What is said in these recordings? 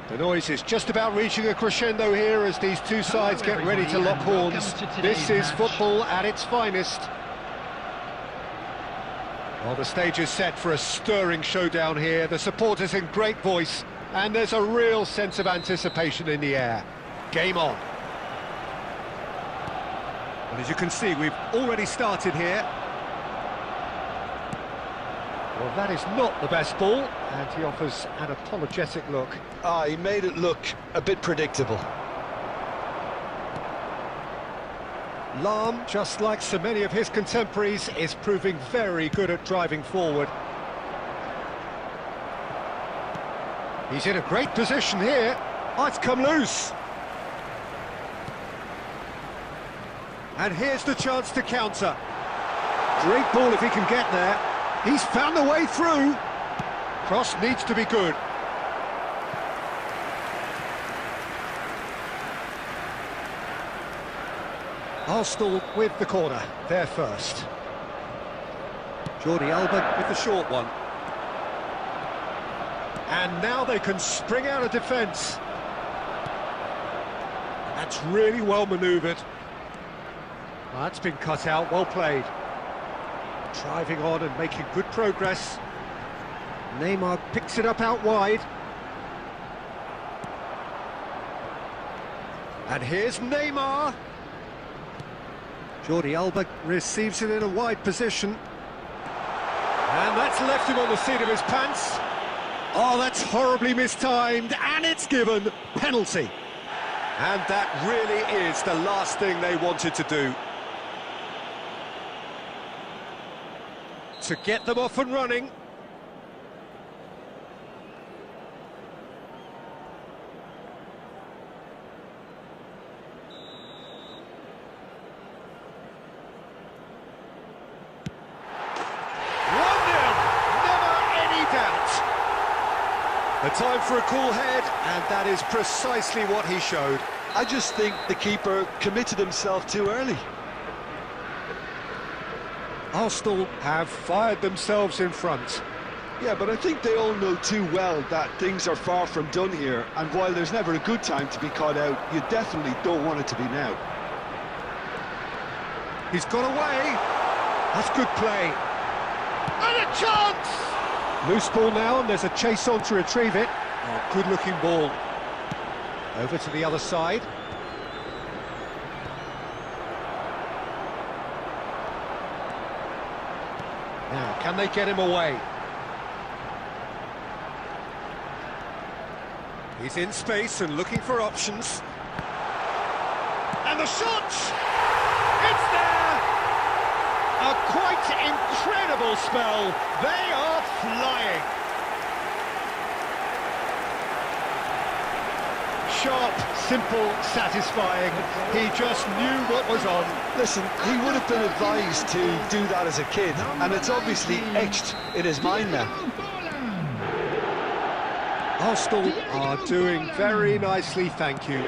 The noise is just about reaching a crescendo here as these two sides get ready to lock horns. This is football at its finest. Well, the stage is set for a stirring showdown here. The supporters in great voice, and there's a real sense of anticipation in the air. Game on. And as you can see, we've already started here. Well, that is not the best ball, and he offers an apologetic look. He made it look a bit predictable. Lahm, just like so many of his contemporaries, is proving very good at driving forward. He's in a great position here. Oh, it's come loose. And here's the chance to counter. Great ball if he can get there. He's found the way through. Cross needs to be good. Arsenal with the corner, there first. Jordi Alba with the short one. And now they can spring out of defence. That's really well manoeuvred. That's been cut out, well played. Driving on and making good progress. Neymar picks it up out wide. And here's Neymar. Jordi Alba receives it in a wide position. And that's left him on the seat of his pants. Oh, that's horribly mistimed, and it's given penalty. And that really is the last thing they wanted to do. To get them off and running. A time for a cool head, and that is precisely what he showed. I just think the keeper committed himself too early. Arsenal have fired themselves in front. Yeah, but I think they all know too well that things are far from done here, and while there's never a good time to be caught out, you definitely don't want it to be now. He's got away. That's good play. And a chance! Loose ball now, and there's a chase on to retrieve it. Oh, good-looking ball. Over to the other side. Now, can they get him away? He's in space and looking for options. And the shot! It's there! A quite incredible spell. They are flying. Sharp, simple, satisfying. He just knew what was on. Listen, he would have been advised to do that as a kid, and it's obviously etched in his mind now. Arsenal are doing very nicely, thank you.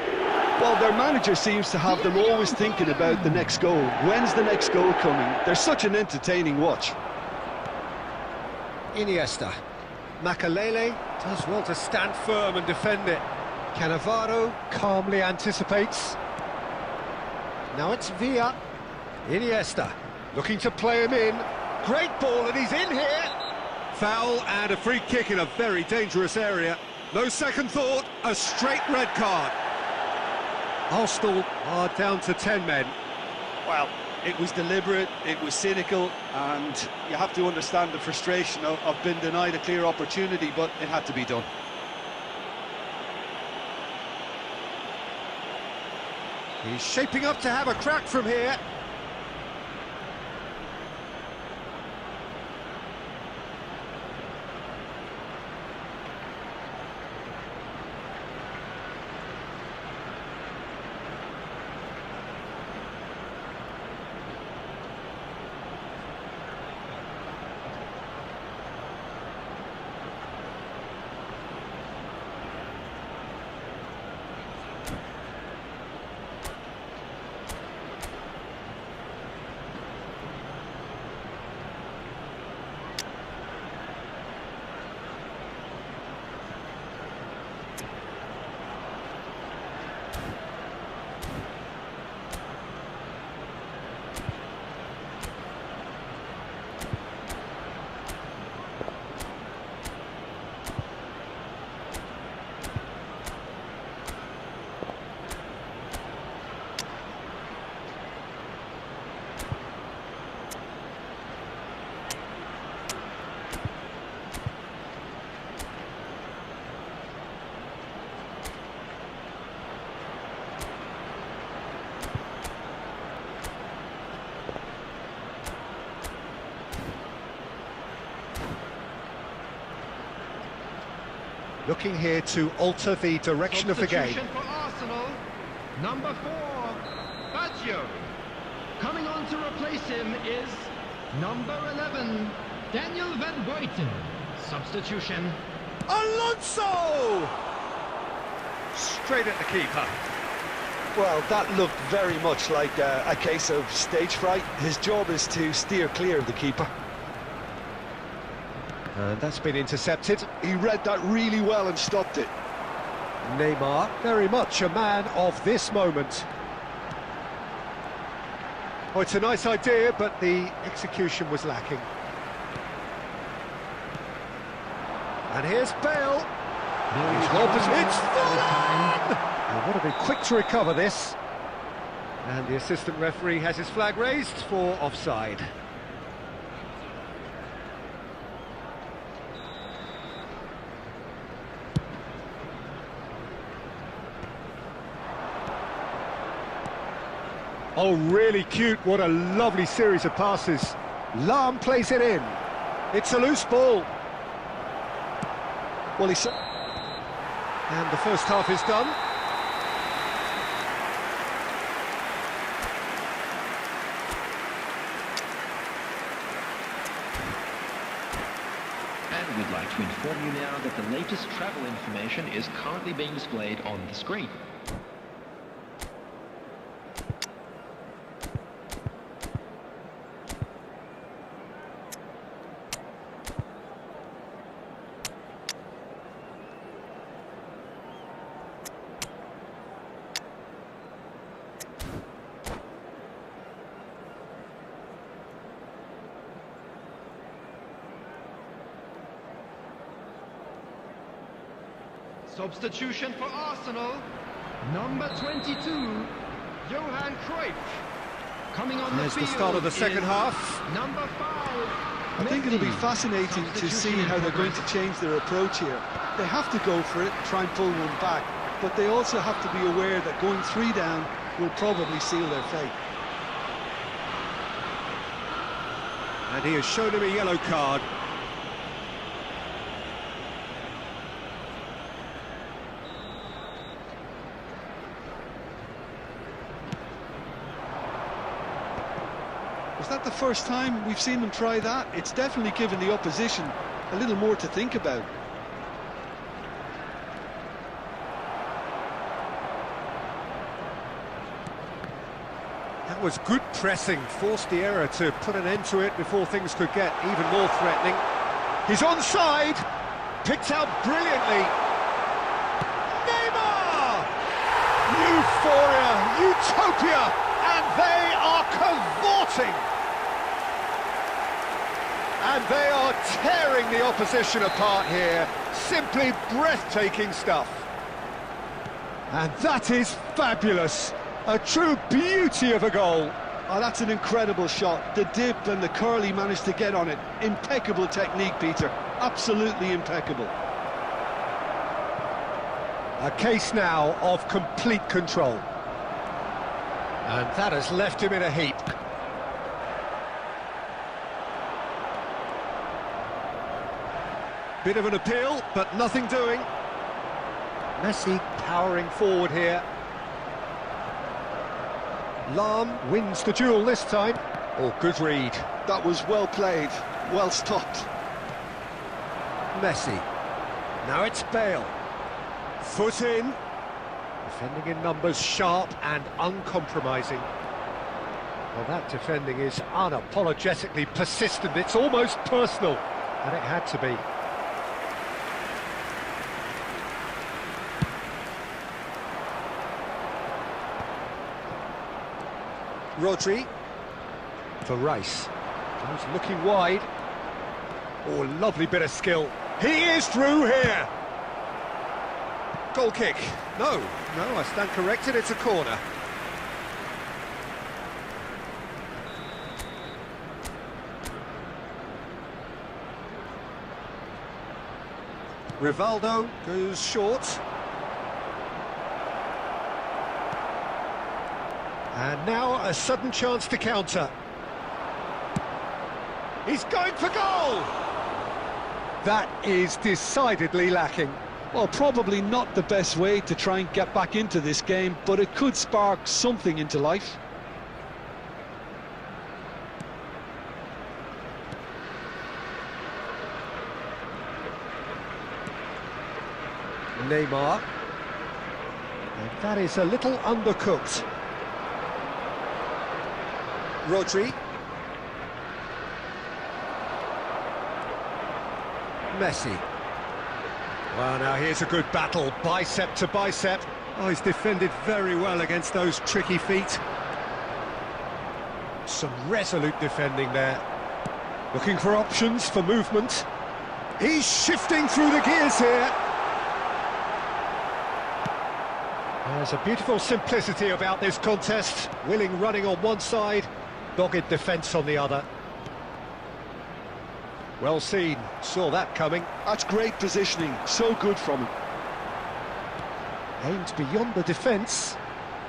Well, their manager seems to have them always thinking about the next goal. When's the next goal coming? They're such an entertaining watch. Iniesta. Makalele does well to stand firm and defend it. Cannavaro calmly anticipates. Now it's Villa. Iniesta looking to play him in. Great ball, and he's in here. Foul and a free kick in a very dangerous area. No second thought, a straight red card. Arsenal are down to 10 men. Well, it was deliberate, it was cynical, and you have to understand the frustration of being denied a clear opportunity, but it had to be done. He's shaping up to have a crack from here. Looking here to alter the direction of the game. For Arsenal, number 4, Baggio. Coming on to replace him is number 11, Daniel Van Buiten. Substitution. Alonso! Straight at the keeper. Well, that looked very much like a case of stage fright. His job is to steer clear of the keeper. And that's been intercepted. He read that really well and stopped it. Neymar, very much a man of this moment. Oh, it's a nice idea, but the execution was lacking. And here's Bale. He's well positioned. It's Foden! And what to be quick to recover this. And the assistant referee has his flag raised for offside. Oh, really cute. What a lovely series of passes. Lahm plays it in. It's a loose ball. Well, and the first half is done. And we'd like to inform you now that the latest travel information is currently being displayed on the screen. Substitution for Arsenal, number 22, Johan Cruyff. Coming on There's the field the start of the second half. Number 5. I think it'll be fascinating to see how they're going to change their approach here. They have to go for it, try and pull one back, but they also have to be aware that going 3 down will probably seal their fate. And he has shown him a yellow card. Was that the first time we've seen them try that? It's definitely given the opposition a little more to think about. That was good pressing, forced the error to put an end to it before things could get even more threatening. He's onside, picked out brilliantly. Neymar! Euphoria, utopia, and they are cavorting. And they are tearing the opposition apart here. Simply breathtaking stuff. And that is fabulous. A true beauty of a goal. Oh, that's an incredible shot. The dip and the curl he managed to get on it. Impeccable technique, Peter. Absolutely impeccable. A case now of complete control. And that has left him in a heap. Bit of an appeal, but nothing doing. Messi powering forward here. Lahm wins the duel this time. Oh, good read. That was well played, well stopped. Messi. Now it's Bale. Foot in. Defending in numbers, sharp and uncompromising. Well, that defending is unapologetically persistent. It's almost personal, and it had to be. Rodri for Rice. He's looking wide. Oh, lovely bit of skill. He is through here. Goal kick. No, I stand corrected. It's a corner. Rivaldo goes short. And now a sudden chance to counter. He's going for goal! That is decidedly lacking. Well, probably not the best way to try and get back into this game, but it could spark something into life. Neymar. And that is a little undercooked. Rodri. Messi. Well, now here's a good battle, bicep to bicep. Oh, he's defended very well against those tricky feet. Some resolute defending there. Looking for options for movement. He's shifting through the gears here. There's a beautiful simplicity about this contest. Willing running on one side, dogged defence on the other. Well seen, saw that coming. That's great positioning, so good from him. Aimed beyond the defence,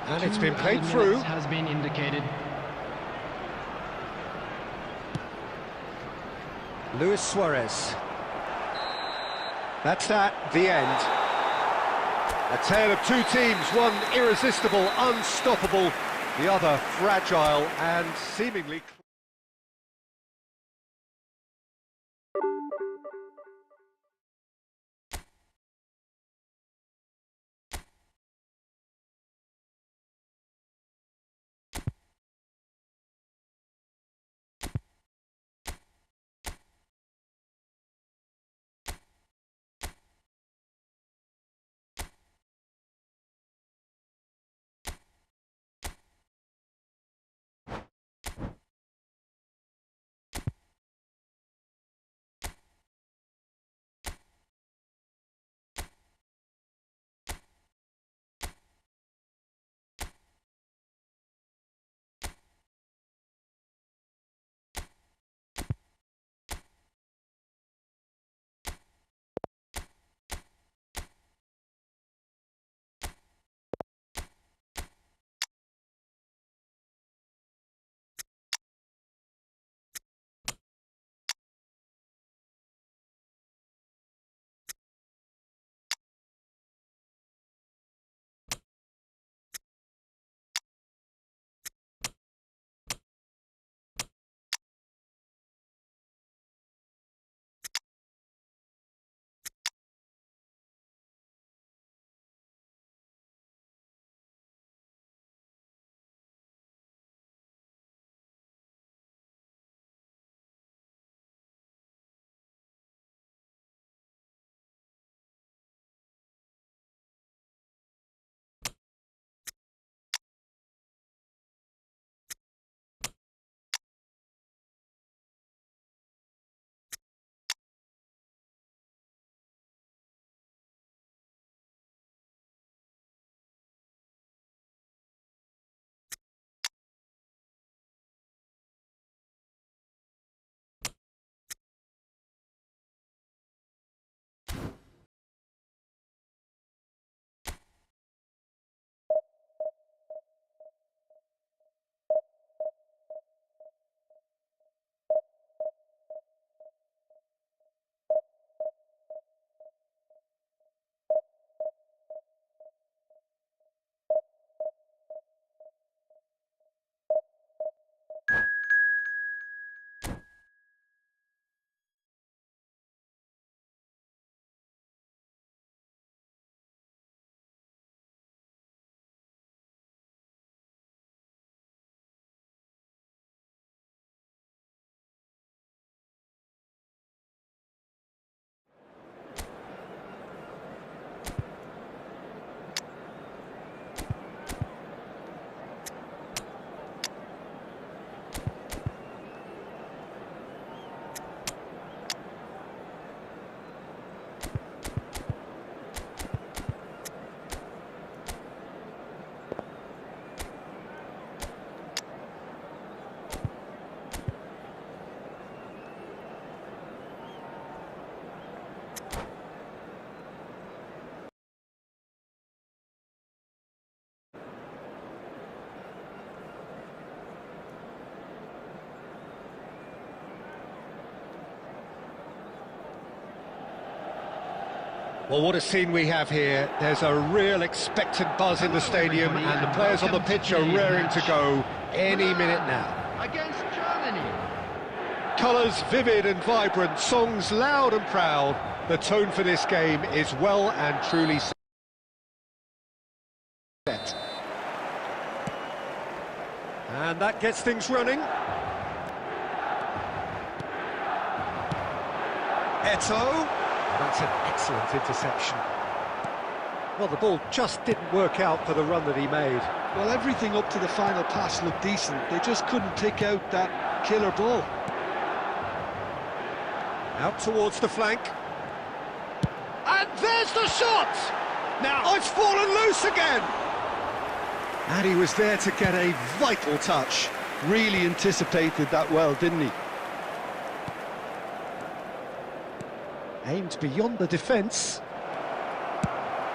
and it's been 2 played through. has been indicated. Luis Suarez. That's that, the end. A tale of two teams, one irresistible, unstoppable, the other fragile and seemingly... Well, what a scene we have here. There's a real expectant buzz in the stadium, and the players on the pitch are raring to go any minute now. Against Germany. Colours vivid and vibrant, songs loud and proud. The tone for this game is well and truly set. And that gets things running. Eto'o. That's an excellent interception. Well, the ball just didn't work out for the run that he made. Well, everything up to the final pass looked decent. They just couldn't pick out that killer ball. Out towards the flank. And there's the shot! Now, oh, it's fallen loose again! And he was there to get a vital touch. Really anticipated that well, didn't he? Aimed beyond the defence.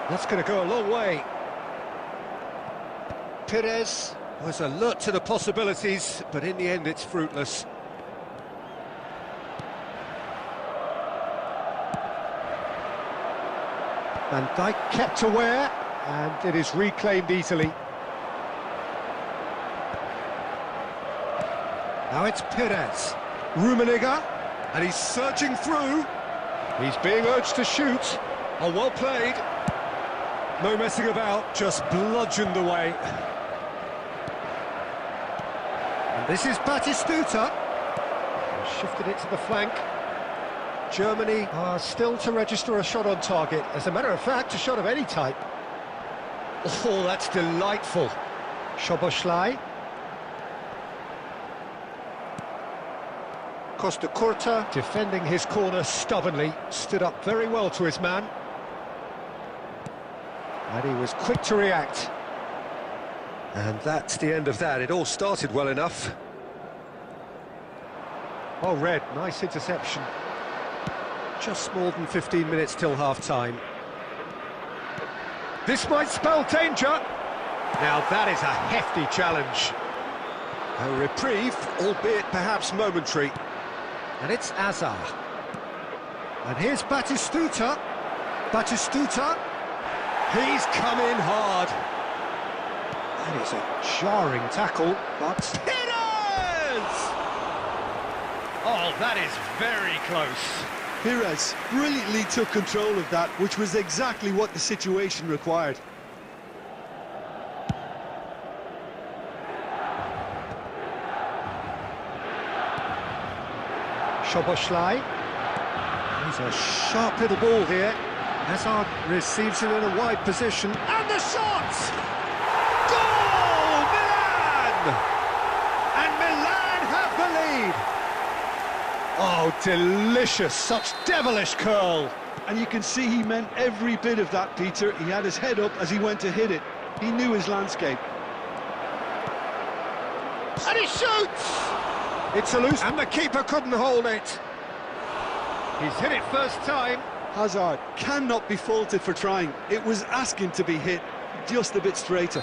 That's going to go a long way. Perez was alert to the possibilities, but in the end it's fruitless. Van Dijk kept aware, and it is reclaimed easily. Now it's Perez. Rummenigge, and he's surging through. He's being urged to shoot. Oh, well played. No messing about, just bludgeoned away. And this is Batistuta. Shifted it to the flank. Germany are still to register a shot on target. As a matter of fact, a shot of any type. Oh, that's delightful. Szoboszlai. Costa Curta, defending his corner stubbornly, stood up very well to his man. And he was quick to react. And that's the end of that. It all started well enough. Oh, Red, nice interception. Just more than 15 minutes till half-time. This might spell danger. Now that is a hefty challenge. A reprieve, albeit perhaps momentary. And it's Azar. And here's Batistuta. Batistuta. He's come in hard. That is a jarring tackle, but... It is! Oh, that is very close. Perez brilliantly took control of that, which was exactly what the situation required. Szoboszlai. He's a sharp little ball here. Hazard receives it in a wide position. And the shot! Goal! Milan! And Milan have the lead! Oh, delicious, such devilish curl. And you can see he meant every bit of that, Peter. He had his head up as he went to hit it. He knew his landscape. And he shoots! It's a loose, and the keeper couldn't hold it. He's hit it first time. Hazard cannot be faulted for trying. It was asking to be hit, just a bit straighter.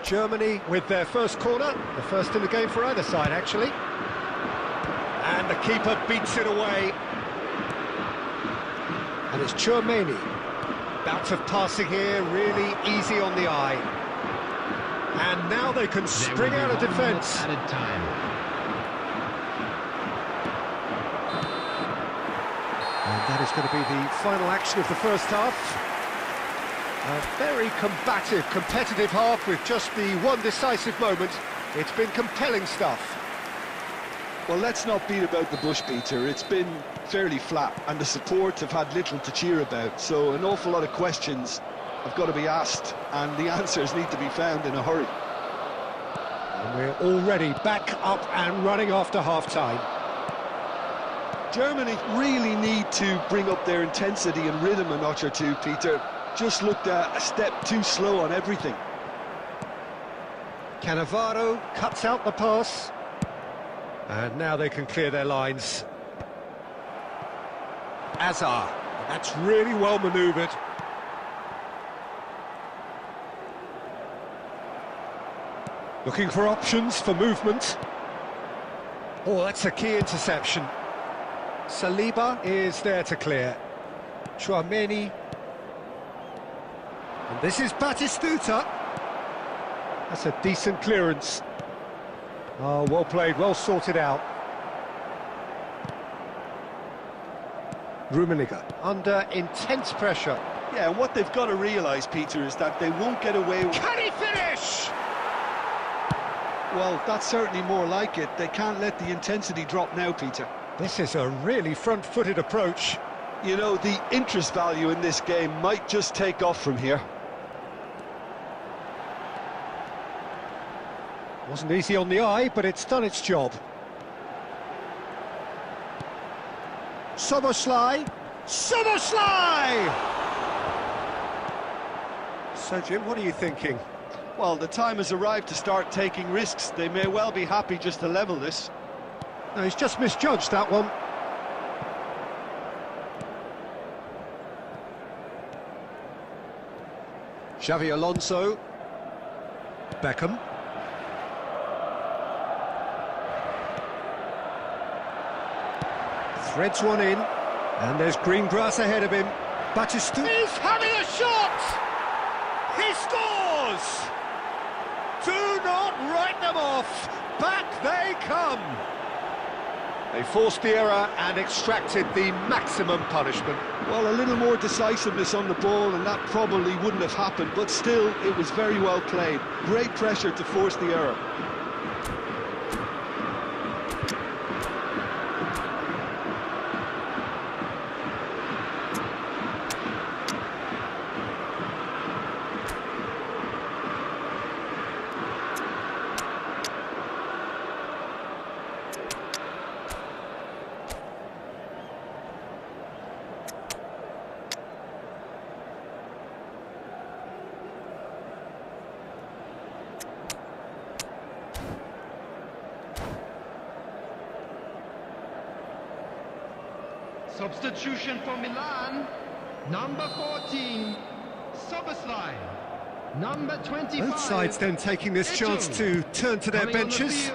Germany with their first corner, the first in the game for either side, actually. And the keeper beats it away. And it's Tchouaméni. Bout of passing here, really easy on the eye. And now they can spring out of defence. Added time. And that is going to be the final action of the first half. A very combative, competitive half with just the one decisive moment. It's been compelling stuff. Well, let's not beat about the bush, Peter. It's been fairly flat, and the support have had little to cheer about. So an awful lot of questions have got to be asked, and the answers need to be found in a hurry. And we're already back up and running after half-time. Germany really need to bring up their intensity and rhythm a notch or two, Peter. Just looked a step too slow on everything. Cannavaro cuts out the pass. And now they can clear their lines. Azar. That's really well manoeuvred. Looking for options for movement. Oh, that's a key interception. Saliba is there to clear. Tchouaméni. And this is Batistuta. That's a decent clearance. Oh, well played, well sorted out. Rummenigge under intense pressure. Yeah, and what they've got to realise, Peter, is that they won't get away with... Can he finish? Well, that's certainly more like it. They can't let the intensity drop now, Peter. This is a really front-footed approach. You know, the interest value in this game might just take off from here. Wasn't easy on the eye, but it's done its job. Soboslai! Soboslai! So, Jim, what are you thinking? Well, the time has arrived to start taking risks. They may well be happy just to level this. No, he's just misjudged that one. Xavi Alonso. Beckham. Threads one in, and there's green grass ahead of him. Batistu. He's having a shot! He scores! Do not write them off. Back they come. They forced the error and extracted the maximum punishment. Well, a little more decisiveness on the ball and that probably wouldn't have happened, but still, it was very well played. Great pressure to force the error. Substitution for Milan, number 14, Soboslai. Number 25. Both sides then taking this chance to turn to their benches.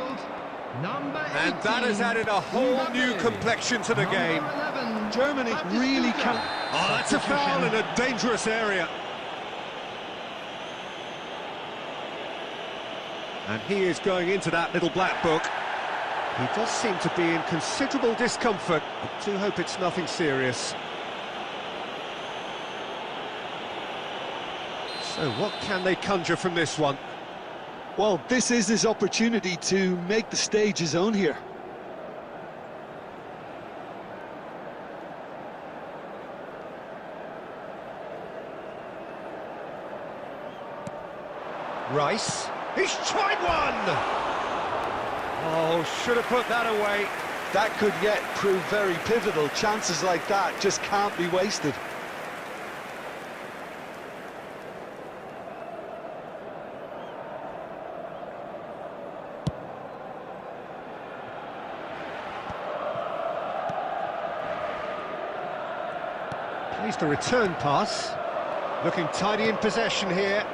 Number 18, and that has added a whole new complexion to the game. 11, Germany really can't... Oh, that's a foul in a dangerous area. And he is going into that little black book. He does seem to be in considerable discomfort. I do hope it's nothing serious. So what can they conjure from this one? Well, this is his opportunity to make the stage his own here. Rice. He's tried one! Oh, should have put that away. That could yet prove very pivotal. Chances like that just can't be wasted. Plays the return pass. Looking tidy in possession here.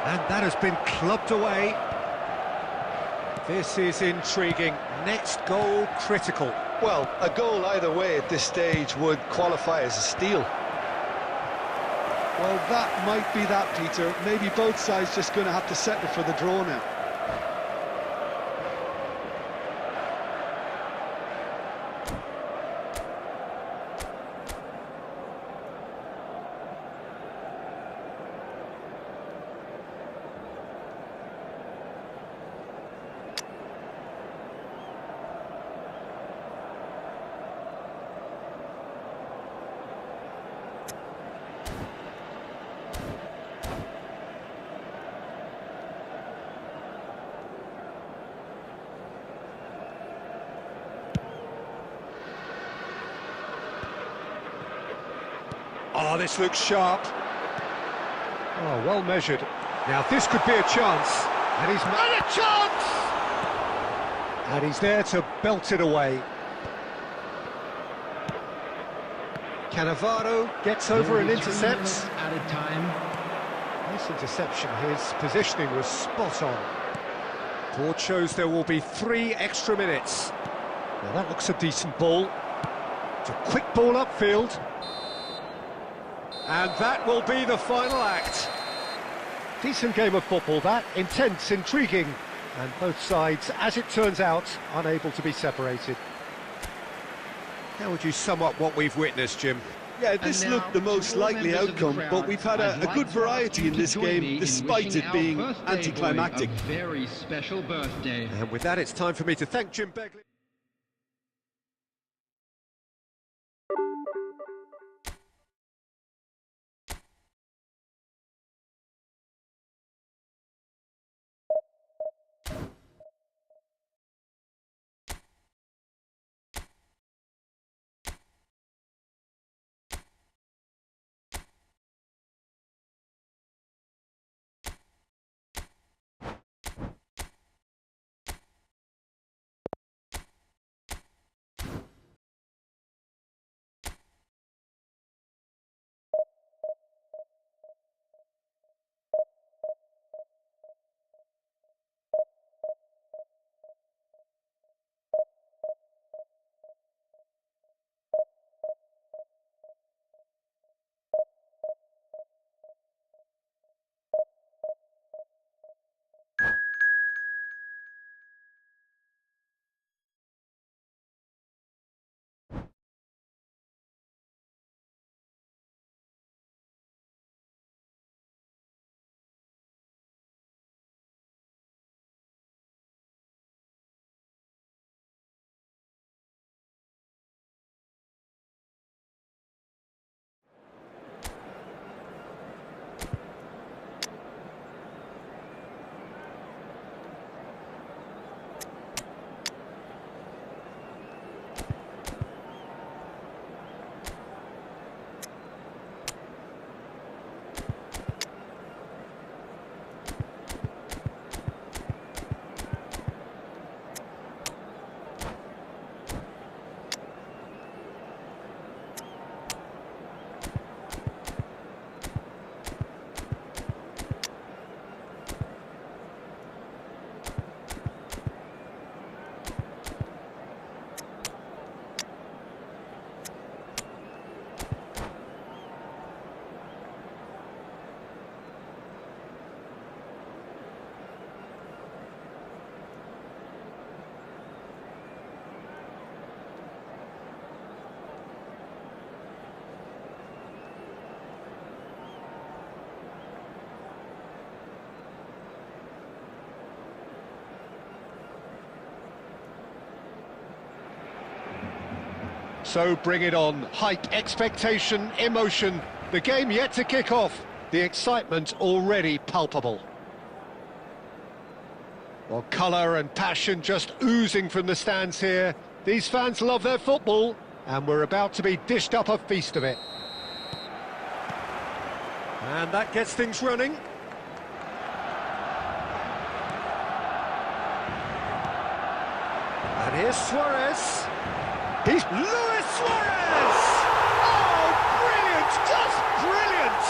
And that has been clubbed away. This is intriguing. Next goal critical. Well, a goal either way at this stage would qualify as a steal. Well, that might be that, Peter. Maybe both sides just going to have to settle for the draw now. Oh, this looks sharp. Oh, well measured. Now this could be a chance. And he's made a chance! And he's there to belt it away. Cannavaro gets over and intercepts. Added time. Nice interception. His positioning was spot on. Board shows there will be 3 extra minutes. Now that looks a decent ball. It's a quick ball upfield. And that will be the final act. Decent game of football, that. Intense, intriguing. And both sides, as it turns out, unable to be separated. How would you sum up what we've witnessed, Jim? Yeah, this looked the most likely outcome, but we've had a good variety in this game, despite it being anticlimactic. A very special birthday. And with that, it's time for me to thank Jim Begley. So bring it on. Hype, expectation, emotion. The game yet to kick off. The excitement already palpable. Well, colour and passion just oozing from the stands here. These fans love their football, and we're about to be dished up a feast of it. And that gets things running. And here's Suarez. He's Luis Suarez! Oh, brilliant! Just brilliant!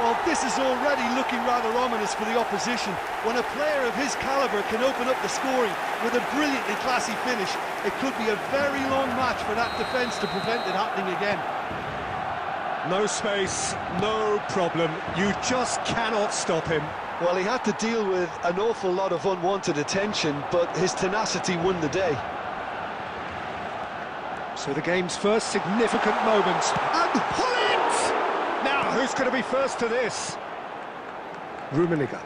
Well, this is already looking rather ominous for the opposition. When a player of his calibre can open up the scoring with a brilliantly classy finish, it could be a very long match for that defence to prevent it happening again. No space, no problem. You just cannot stop him. Well, he had to deal with an awful lot of unwanted attention, but his tenacity won the day. So the game's first significant moment. And pull it! Now, who's going to be first to this? Rummenigge.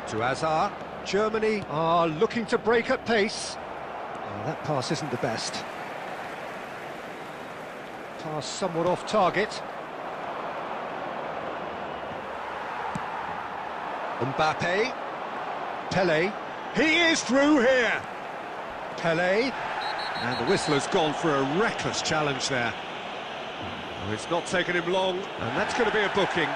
To Hazard. Germany are looking to break at pace. Oh, that pass isn't the best. Pass somewhat off target. Mbappe. Pelé. He is through here. Pelé. And the whistle has gone for a reckless challenge there. Oh, it's not taken him long, and that's going to be a booking.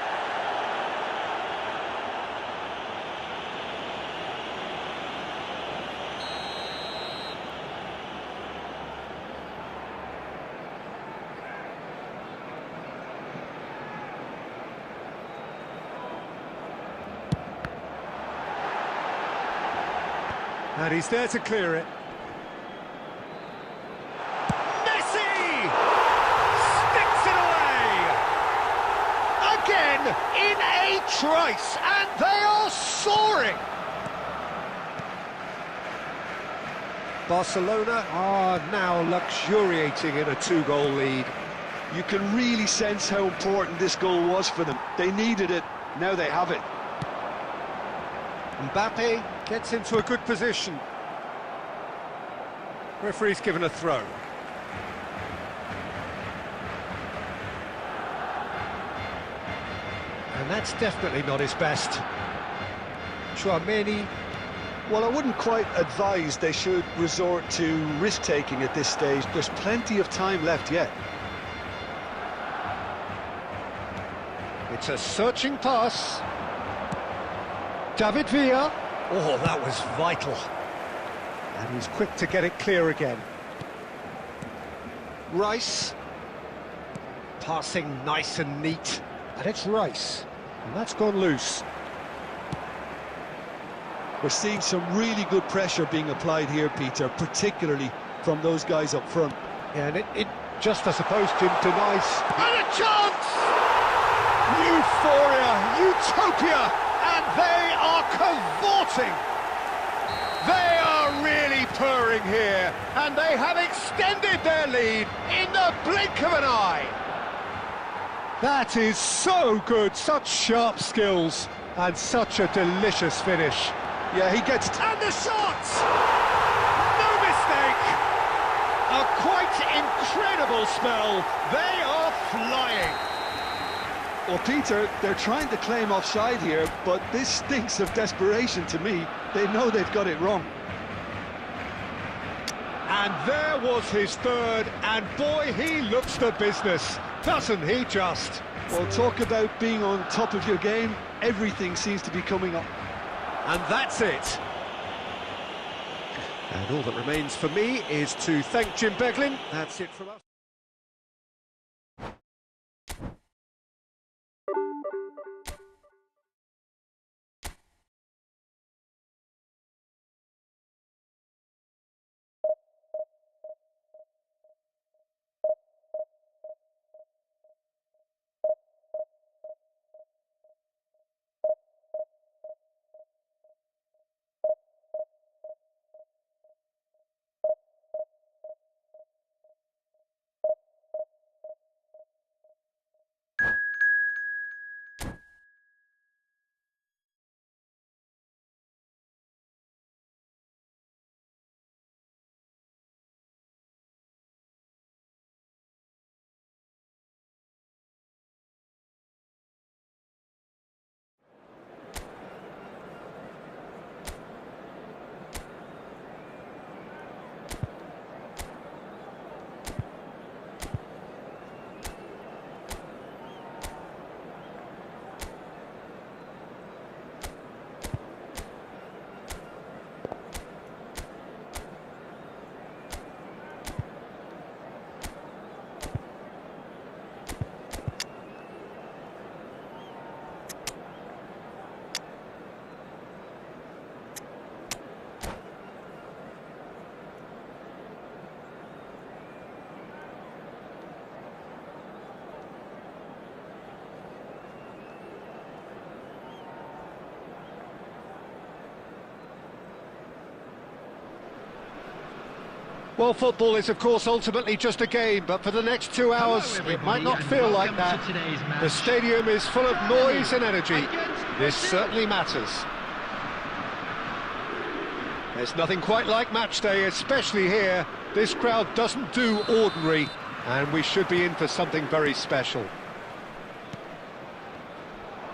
And he's there to clear it. Messi! Sticks it away! Again, in a trice, and they are soaring! Barcelona are now luxuriating in a two-goal lead. You can really sense how important this goal was for them. They needed it, now they have it. Mbappe gets into a good position. Referee's given a throw. And that's definitely not his best. Chouameni. Well, I wouldn't quite advise they should resort to risk-taking at this stage. There's plenty of time left yet. It's a searching pass. David Villa. Oh, that was vital. And he's quick to get it clear again. Rice. Passing nice and neat. And it's Rice. And that's gone loose. We're seeing some really good pressure being applied here, Peter, particularly from those guys up front. Yeah, and it just, I suppose, denies... And a chance! Euphoria, utopia, and they are cavorting! They are really purring here, and they have extended their lead in the blink of an eye. That is so good, such sharp skills, and such a delicious finish. Yeah, he gets... And the shot! No mistake! A quite incredible spell. They are flying. Well, Peter, they're trying to claim offside here, but this stinks of desperation to me. They know they've got it wrong. And there was his third, and boy, he looks the business, doesn't he just? Well, talk about being on top of your game. Everything seems to be coming up. And that's it. And all that remains for me is to thank Jim Beglin. That's it from us. Well, football is, of course, ultimately just a game, but for the next 2 hours, Hello, it might not everybody, feel and like that. welcome to today's match. The stadium is full of noise and energy. Against This Brazil. certainly matters. There's nothing quite like match day, especially here. This crowd doesn't do ordinary, and we should be in for something very special.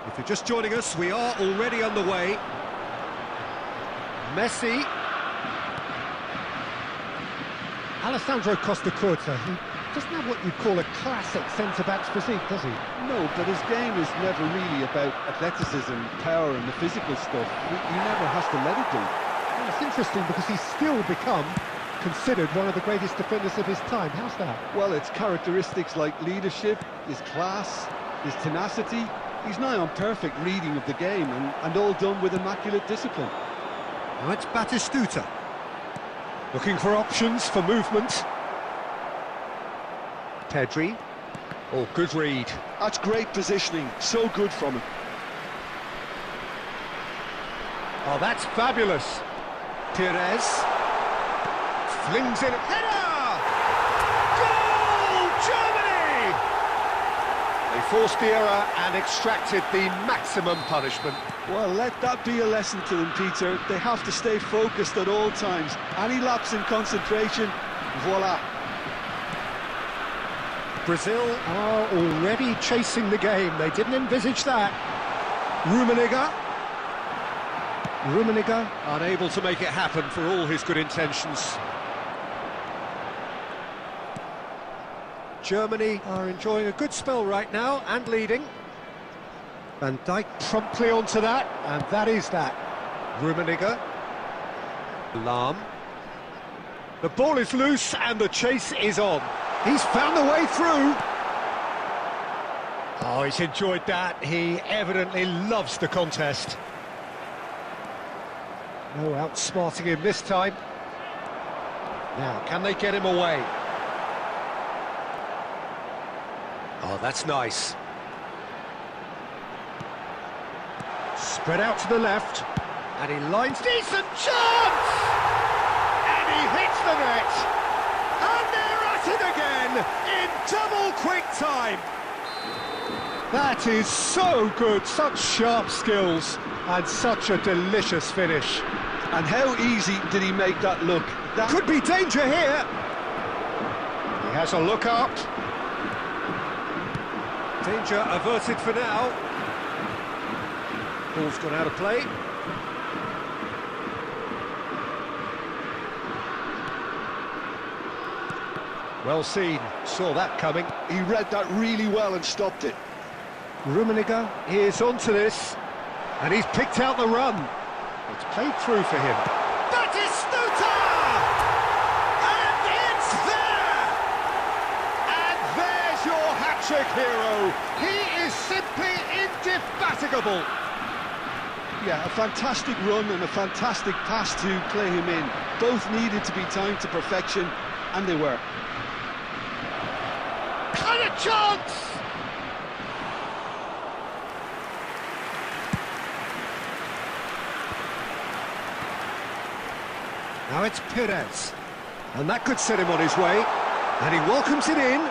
If you're just joining us, we are already on the way. Messi. Alessandro Costa Curta, he doesn't have what you'd call a classic centre-back's physique, does he? No, but his game is never really about athleticism, power and the physical stuff. He never has to let it do. Well, it's interesting because he's still become considered one of the greatest defenders of his time. How's that? Well, it's characteristics like leadership, his class, his tenacity. He's nigh on perfect reading of the game and all done with immaculate discipline. Now it's Batistuta. Looking for options for movement. Pedri. Oh, good read. That's great positioning, so good from him. Oh, that's fabulous. Pires. Flings in. Header! Goal! Germany! They forced the error and extracted the maximum punishment. Well, let that be a lesson to them, Peter. They have to stay focused at all times. Any lapse in concentration, voila. Brazil are already chasing the game. They didn't envisage that. Rummenigge unable to make it happen for all his good intentions. Germany are enjoying a good spell right now and leading. Van Dijk promptly onto that, and that is that. Rummenigge. Lahm. The ball is loose and the chase is on. He's found the way through. Oh, he's enjoyed that. He evidently loves the contest. No outsmarting him this time. Now, can they get him away? Oh, that's nice. Spread out to the left, and he lines, decent chance! And he hits the net! And they're at it again, in double quick time! That is so good, such sharp skills, and such a delicious finish. And how easy did he make that look? That Could be danger here! He has a look up. Danger averted for now. Ball's gone out of play. Well seen, saw that coming. he read that really well and stopped it. Rummenigge is onto this, and he's picked out the run. It's played through for him. Batistuta! And it's there! And there's your hat-trick hero. He is simply indefatigable. Yeah, a fantastic run and a fantastic pass to play him in. Both needed to be timed to perfection, and they were. And a chance! Now it's Pires, and that could set him on his way, and he welcomes it in.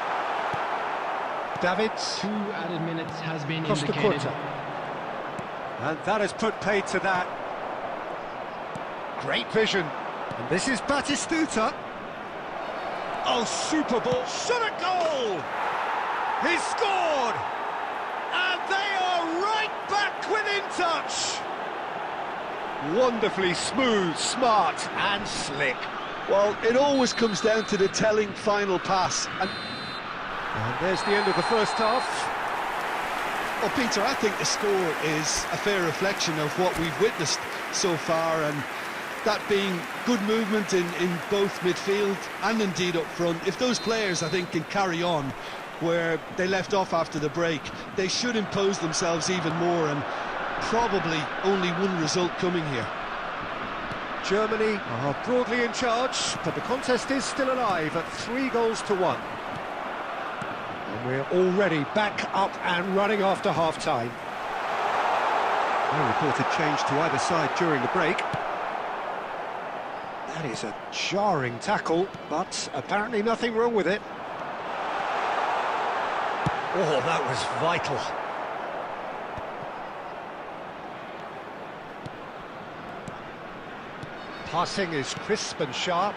Davids. 2 added minutes has been Costa indicated. Curta. And that has put paid to that. Great vision. And this is Batistuta. Oh, super ball. Shot a goal! He scored! And they are right back within touch. Wonderfully smooth, smart and slick. Well, it always comes down to the telling final pass. And there's the end of the first half. well, Peter, I think the score is a fair reflection of what we've witnessed so far, and that being good movement in both midfield and indeed up front. If those players, I think, can carry on where they left off after the break, they should impose themselves even more, and probably only one result coming here. Germany are broadly in charge, but the contest is still alive at 3-1. And we're already back up and running after half-time. No reported change to either side during the break. That is a jarring tackle, but apparently nothing wrong with it. Oh, that was vital. Passing is crisp and sharp.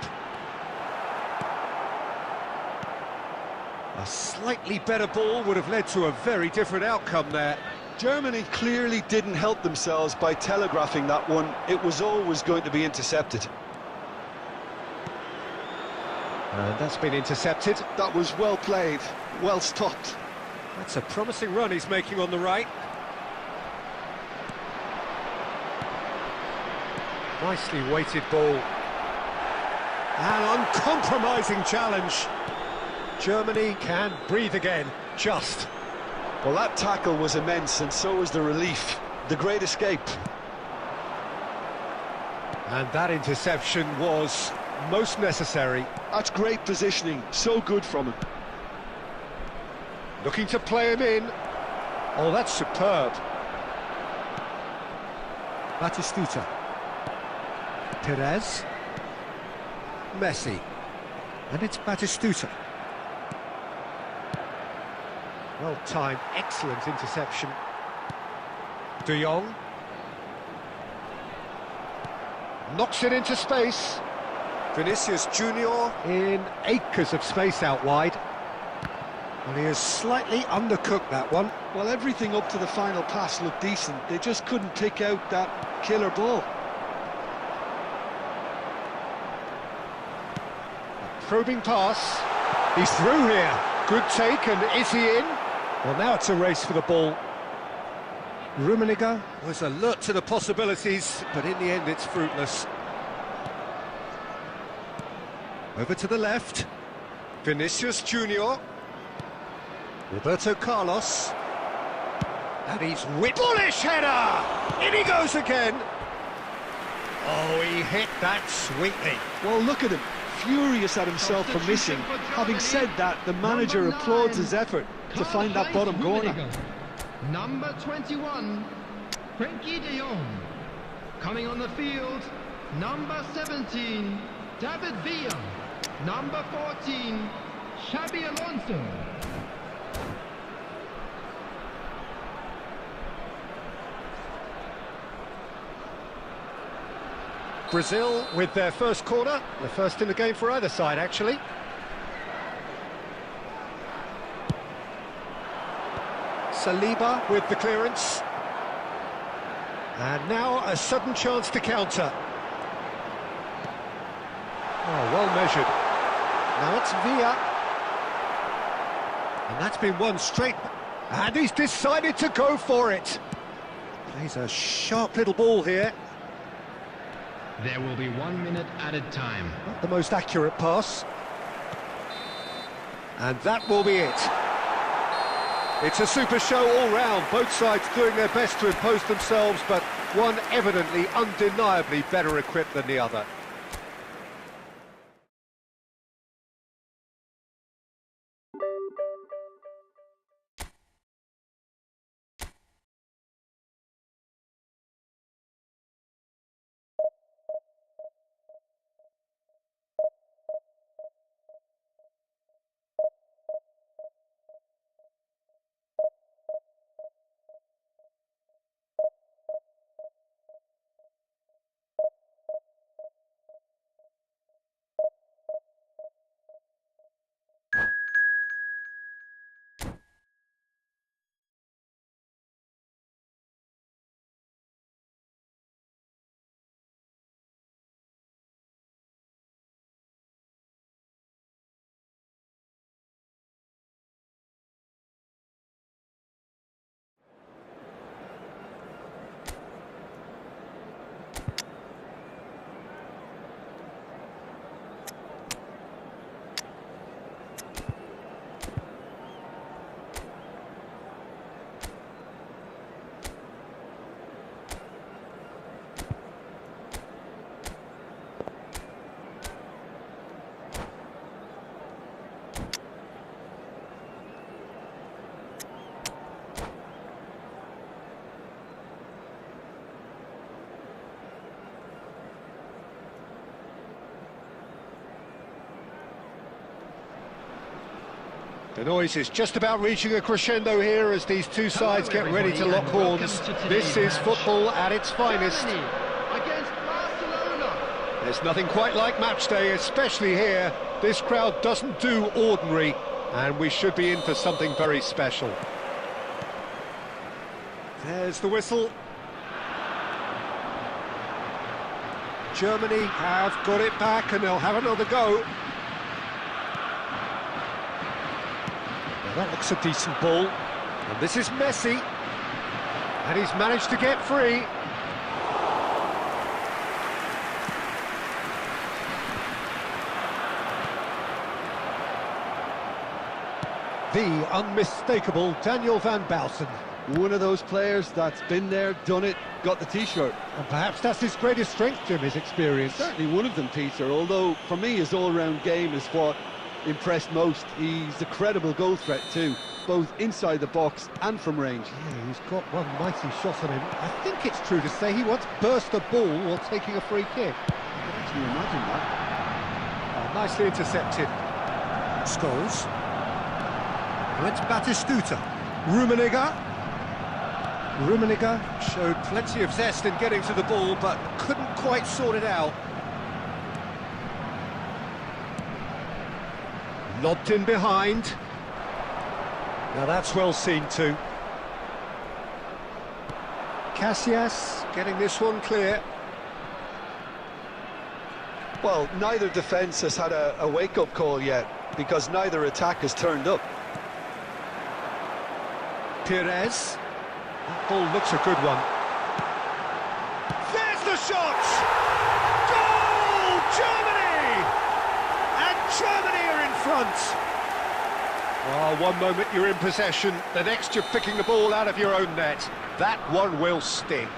A slightly better ball would have led to a very different outcome there. Germany clearly didn't help themselves by telegraphing that one. It was always going to be intercepted. And that's been intercepted. That was well played, well stopped. That's a promising run he's making on the right. Nicely weighted ball. An uncompromising challenge. Germany can breathe again, just. Well, that tackle was immense, and so was the relief. The great escape. And that interception was most necessary. That's great positioning, so good from him. Looking to play him in. Oh, that's superb. Batistuta. Perez. Messi. And it's Batistuta. Well-timed, excellent interception. De Jong. Knocks it into space. Vinicius Junior in acres of space out wide. And he has slightly undercooked that one. Well, everything up to the final pass looked decent. They just couldn't pick out that killer ball. A probing pass. He's through here. Good take, and is he in? Well, now it's a race for the ball. Rummenigge was alert to the possibilities, but in the end it's fruitless. Over to the left. Vinicius Junior. Roberto Carlos. And he's bullish header! In he goes again! Oh, he hit that sweetly. Well, look at him, furious at himself for missing. Having said that, the manager applauds his effort to find that bottom corner. Number 21, Frenkie de Jong. Coming on the field, number 17, David Villa. Number 14, Xabi Alonso. Brazil with their first corner, the first in the game for either side, actually. Saliba with the clearance. And now a sudden chance to counter. Oh, well measured. Now it's Villa. And that's been one straight. And he's decided to go for it. Plays a sharp little ball here. There will be 1 minute added time. Not the most accurate pass. And that will be it. It's a super show all round, both sides doing their best to impose themselves, but one evidently, undeniably better equipped than the other. The noise is just about reaching a crescendo here as these two sides get ready to lock horns. This is football at its finest. Against Barcelona. There's nothing quite like match day, especially here. This crowd doesn't do ordinary, and we should be in for something very special. There's the whistle. Germany have got it back and they'll have another go. Now that looks a decent ball. And this is Messi. And he's managed to get free. The unmistakable Daniel van Baalsen. One of those players that's been there, done it, got the T-shirt. And perhaps that's his greatest strength, Jim, his experience. Certainly one of them, Peter, although for me his all-round game is what impressed most. He's a credible goal threat too, both inside the box and from range. Yeah, he's got one mighty shot on him. I think it's true to say he once burst a ball while taking a free kick. I can actually imagine that. Nicely intercepted. Scholes. Now it's Batistuta. Rummenigge showed plenty of zest in getting to the ball, but couldn't quite sort it out. Lobbed in behind. Now that's well seen too. Casillas getting this one clear. Well, neither defence has had a wake-up call yet, because neither attack has turned up. Pires. That ball looks a good one. There's the shot! Goal! Germany! And Germany are in front. Oh, one moment you're in possession, the next you're picking the ball out of your own net. That one will sting.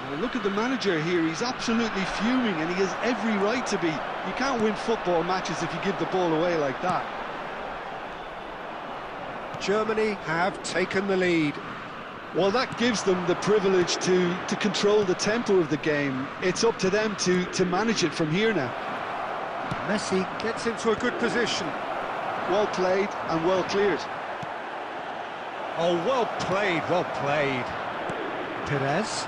Well, look at the manager here, he's absolutely fuming and he has every right to be. You can't win football matches if you give the ball away like that. Germany have taken the lead. Well, that gives them the privilege to control the tempo of the game. It's up to them to manage it from here now. Messi gets into a good position. Well played and well cleared. Oh, well played, well played. Pires.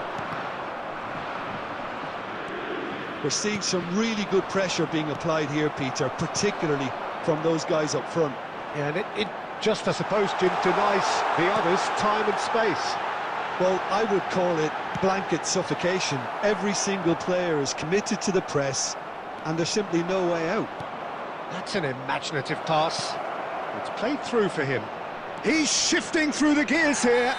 We're seeing some really good pressure being applied here, Peter, particularly from those guys up front. Yeah, and it just, I suppose, Jim, denies the others time and space. Well, I would call it blanket suffocation. Every single player is committed to the press, and there's simply no way out. That's an imaginative pass. It's played through for him. He's shifting through the gears here.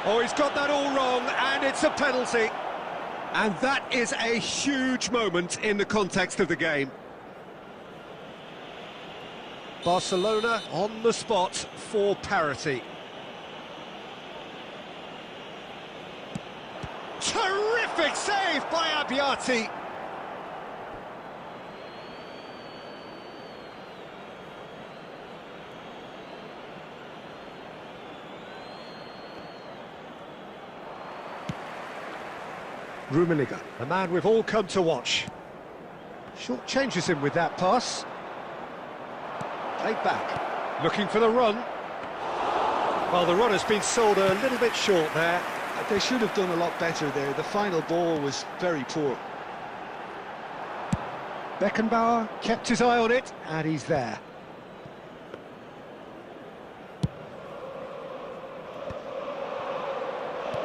Oh, he's got that all wrong, and it's a penalty. And that is a huge moment in the context of the game. Barcelona on the spot for parity. Terrific save by Abbiati. Rummenigge, the man we've all come to watch. Short changes him with that pass. Played back, looking for the run. Well, the run has been sold a little bit short there. They should have done a lot better there. The final ball was very poor. Beckenbauer kept his eye on it, and he's there.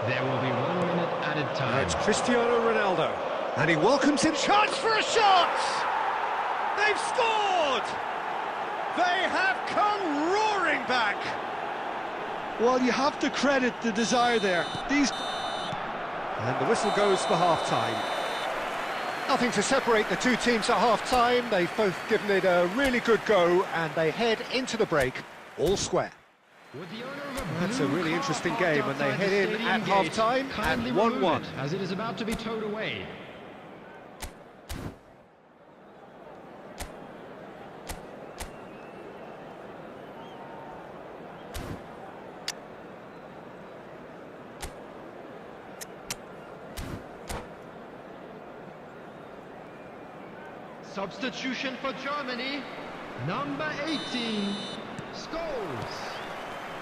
There will be 1 minute added time. It's Cristiano Ronaldo, and he welcomes him. Chance for a shot! They've scored! They have come roaring back! Well, you have to credit the desire there. And the whistle goes for half-time. Nothing to separate the two teams at half-time. They've both given it a really good go, and they head into the break all square. That's a really interesting game, and they head in at half-time at 1-1. As it is about to be towed away. Substitution for Germany, number 18. Scholes.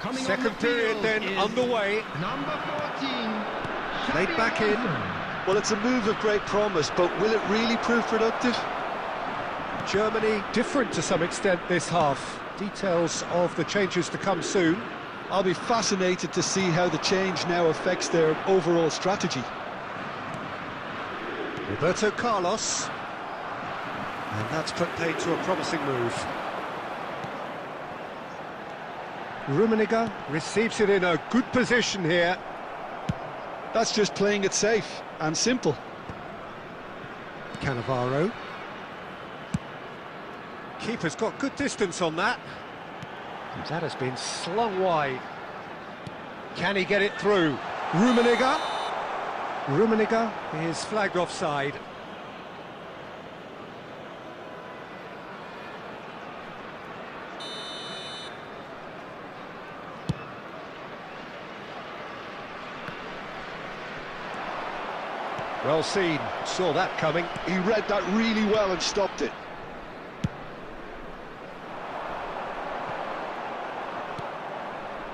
Coming on the Second period field then is underway. Number 14. Played back in. Well, it's a move of great promise, but will it really prove productive? Germany different to some extent this half. Details of the changes to come soon. I'll be fascinated to see how the change now affects their overall strategy. Roberto Carlos. And that's put paid to a promising move. Rummenigge receives it in a good position here. That's just playing it safe and simple. Cannavaro. Keeper's got good distance on that. And that has been slung wide. Can he get it through? Rummenigge. Rummenigge is flagged offside. Well seen, saw that coming. He read that really well and stopped it.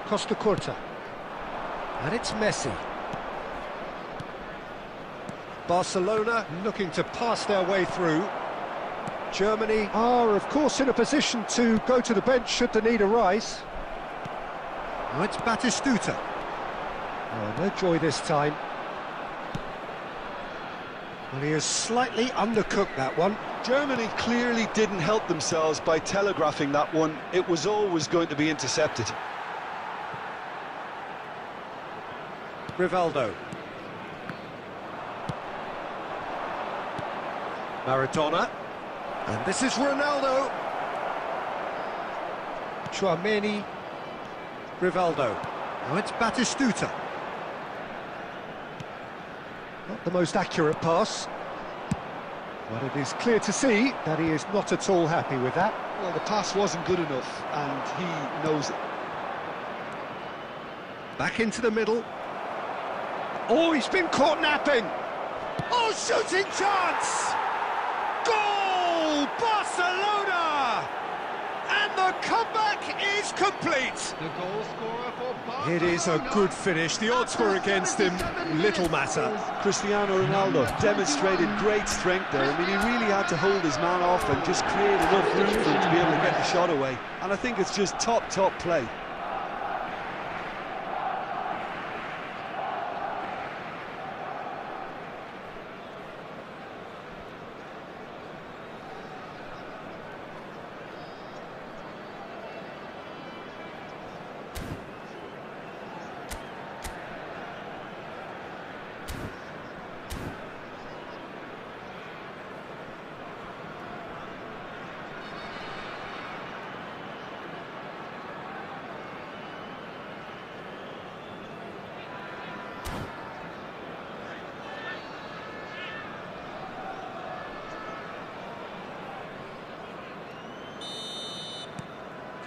Costa Curta. And it's Messi. Barcelona looking to pass their way through. Germany are, of course, in a position to go to the bench should the need arise. Now it's Batistuta. Oh, no joy this time. Well, he has slightly undercooked that one. Germany clearly didn't help themselves by telegraphing that one. It was always going to be intercepted. Rivaldo. Maradona. And this is Ronaldo. Tchouaméni. Rivaldo. Now it's Batistuta. Not the most accurate pass. But it is clear to see that he is not at all happy with that. Well, the pass wasn't good enough, and he knows it. Back into the middle. Oh, he's been caught napping. Oh, shooting chance! Goal! Barcelona! And the comeback is complete. The goal scorer for Barcelona. It is a good finish. The odds were against him. Little matter. Cristiano Ronaldo demonstrated great strength there. I mean, he really had to hold his man off and just create enough room for him to be able to get the shot away. And I think it's just top play.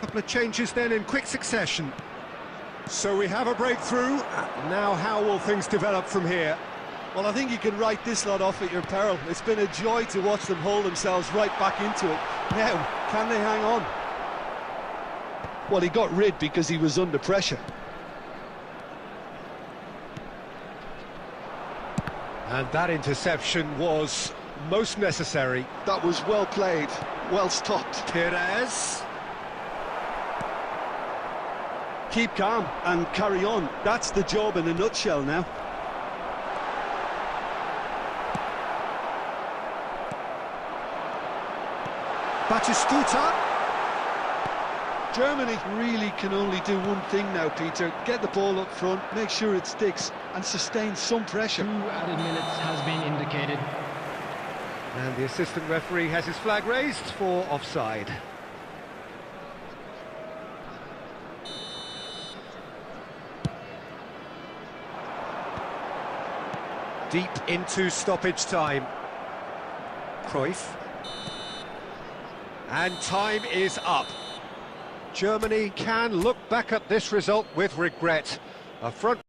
Couple of changes then in quick succession. So we have a breakthrough. Now how will things develop from here? Well, I think you can write this lot off at your peril. It's been a joy to watch them hold themselves right back into it. Now, can they hang on? Well, he got rid because he was under pressure. And that interception was most necessary. That was well played, well stopped. Perez. Keep calm and carry on. That's the job in a nutshell now. Batistuta. Germany really can only do one thing now, Peter. Get the ball up front, make sure it sticks, and sustain some pressure. 2 added minutes has been indicated. And the assistant referee has his flag raised for offside. Deep into stoppage time. Cruyff. And time is up. Germany can look back at this result with regret. A front